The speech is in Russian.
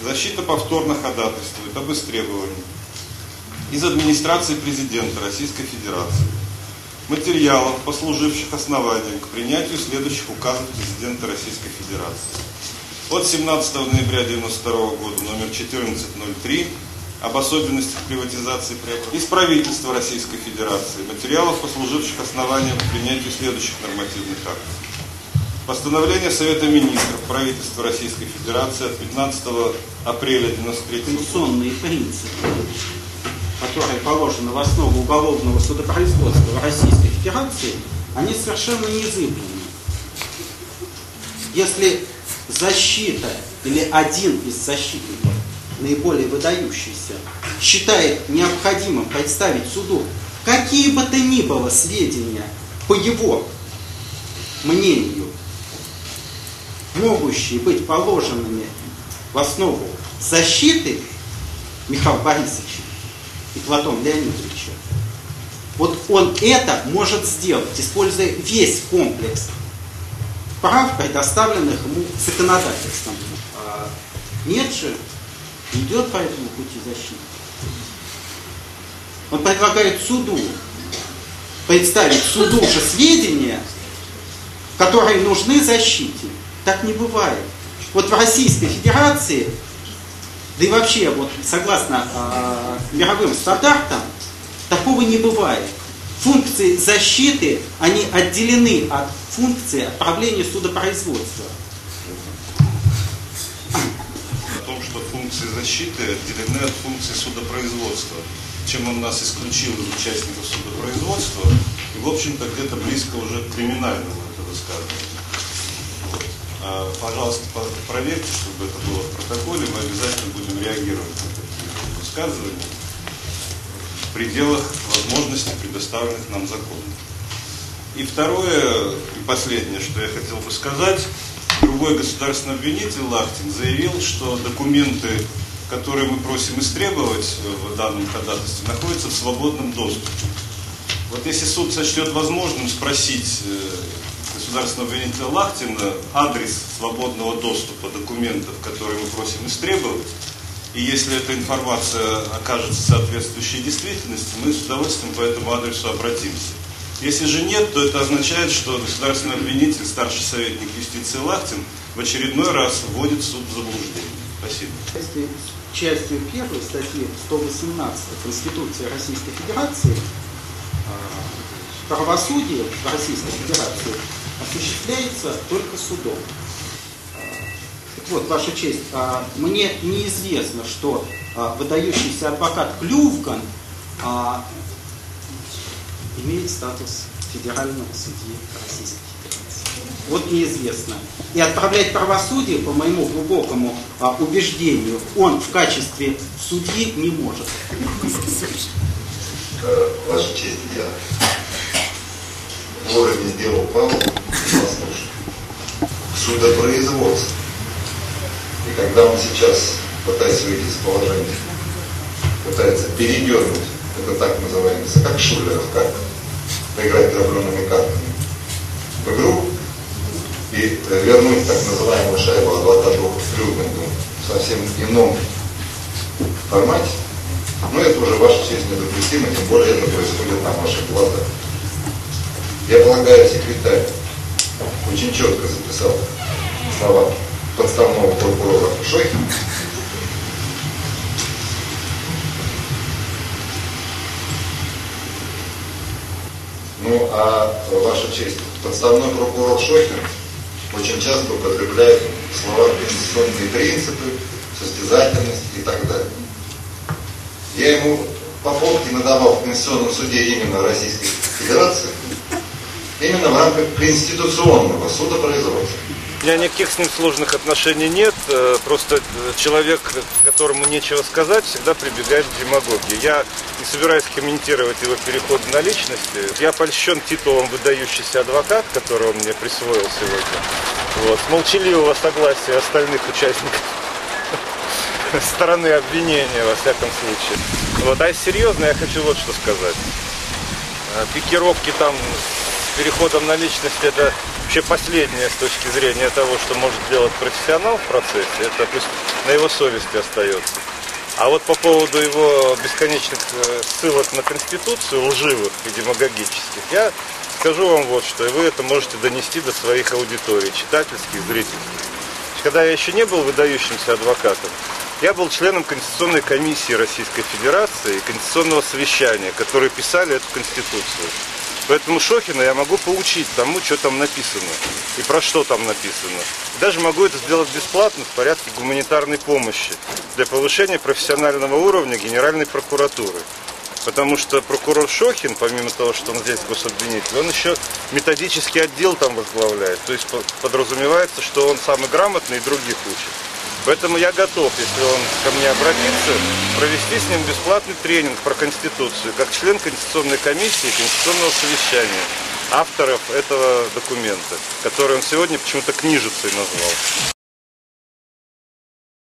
Защита повторно ходатайствует об истребовании из администрации президента Российской Федерации материалов, послуживших основанием к принятию следующих указов президента Российской Федерации. От 17 ноября 1992 года номер 1403 об особенностях приватизации из правительства Российской Федерации материалов, послуживших основанием к принятию следующих нормативных актов. Постановление Совета Министров правительства Российской Федерации от 15 апреля 1993 года. Конституционные принципы, которые положены в основу уголовного судопроизводства в Российской Федерации, они совершенно неизысканны. Если защита или один из защитников, наиболее выдающийся, считает необходимым представить суду какие бы то ни было сведения, по его мнению, могущие быть положенными в основу защиты Михаила Борисовича и Платона Леонидовича, вот он это может сделать, используя весь комплекс прав, предоставленных ему законодательством. Нет же, идет по этому пути защиты. Он предлагает суду представить суду же сведения, которые нужны защите. Так не бывает. Вот в Российской Федерации, да и вообще, вот согласно мировым стандартам, такого не бывает. Функции защиты, они отделены от функции отправления судопроизводства. О том, что функции защиты отделены от функций судопроизводства, чем он нас исключил из участников судопроизводства, и, в общем-то, где-то близко уже к криминальному это высказывание. Пожалуйста, проверьте, чтобы это было в протоколе, мы обязательно будем реагировать на такие высказывания в пределах возможностей, предоставленных нам законом. И второе, и последнее, что я хотел бы сказать, другой государственный обвинитель Лахтин заявил, что документы, которые мы просим истребовать в данном ходатайстве, находятся в свободном доступе. Вот если суд сочтет возможным спросить государственного обвинителя Лахтина адрес свободного доступа документов, которые мы просим истребовать, и если эта информация окажется соответствующей действительности, мы с удовольствием по этому адресу обратимся. Если же нет, то это означает, что государственный обвинитель, старший советник юстиции Лахтин в очередной раз вводит суд в заблуждение. Спасибо. Частью 1 статьи 118 Конституции Российской Федерации правосудие в Российской Федерации осуществляется только судом. Вот, Ваша честь, мне неизвестно, что выдающийся адвокат Клювган имеет статус федерального судьи Российской Федерации. Вот неизвестно. И отправлять правосудие, по моему глубокому убеждению, он в качестве судьи не может. Ваша честь, я вовремя сделал паузу, послушал. Судопроизводство. И когда он сейчас, пытаясь выйти из положения, пытается передернуть, это так называемый, как шулер в картах, поиграть дробленными картами в игру и вернуть так называемую шайбу адвокатов в Клювгену в совсем ином формате, но это уже, Ваша честь, недопустимо, тем более это происходит на ваших глазах. Я полагаю, секретарь очень четко записал слова подставного прокурора Шойхина. Ну, а, Ваша честь, подставной прокурор Шойхин очень часто употребляет слова конституционные принципы, состязательность и так далее. Я ему по полке надавал в Конституционном суде именно Российской Федерации, именно в рамках конституционного судопроизводства. У меня никаких с ним сложных отношений нет, просто человек, которому нечего сказать, всегда прибегает к демагогии. Я не собираюсь комментировать его переход на личности. Я польщен титулом выдающийся адвокат, который он мне присвоил сегодня. Вот, с молчаливого согласия остальных участников стороны обвинения, во всяком случае. Вот, а серьезно я хочу вот что сказать. Пикировки там с переходом на личность — это вообще последнее с точки зрения того, что может делать профессионал в процессе, это пусть на его совести остается. А вот по поводу его бесконечных ссылок на Конституцию, лживых и демагогических, я скажу вам вот что, и вы это можете донести до своих аудиторий, читательских, зрительских. Когда я еще не был выдающимся адвокатом, я был членом Конституционной комиссии Российской Федерации и Конституционного совещания, которые писали эту Конституцию. Поэтому Шохина я могу поучить тому, что там написано и про что там написано. Даже могу это сделать бесплатно в порядке гуманитарной помощи для повышения профессионального уровня Генеральной прокуратуры. Потому что прокурор Шохин, помимо того, что он здесь гособвинитель, он еще методический отдел там возглавляет. То есть подразумевается, что он самый грамотный и других учит. Поэтому я готов, если он ко мне обратится, провести с ним бесплатный тренинг про Конституцию, как член Конституционной комиссии и Конституционного совещания, авторов этого документа, который он сегодня почему-то книжицей назвал.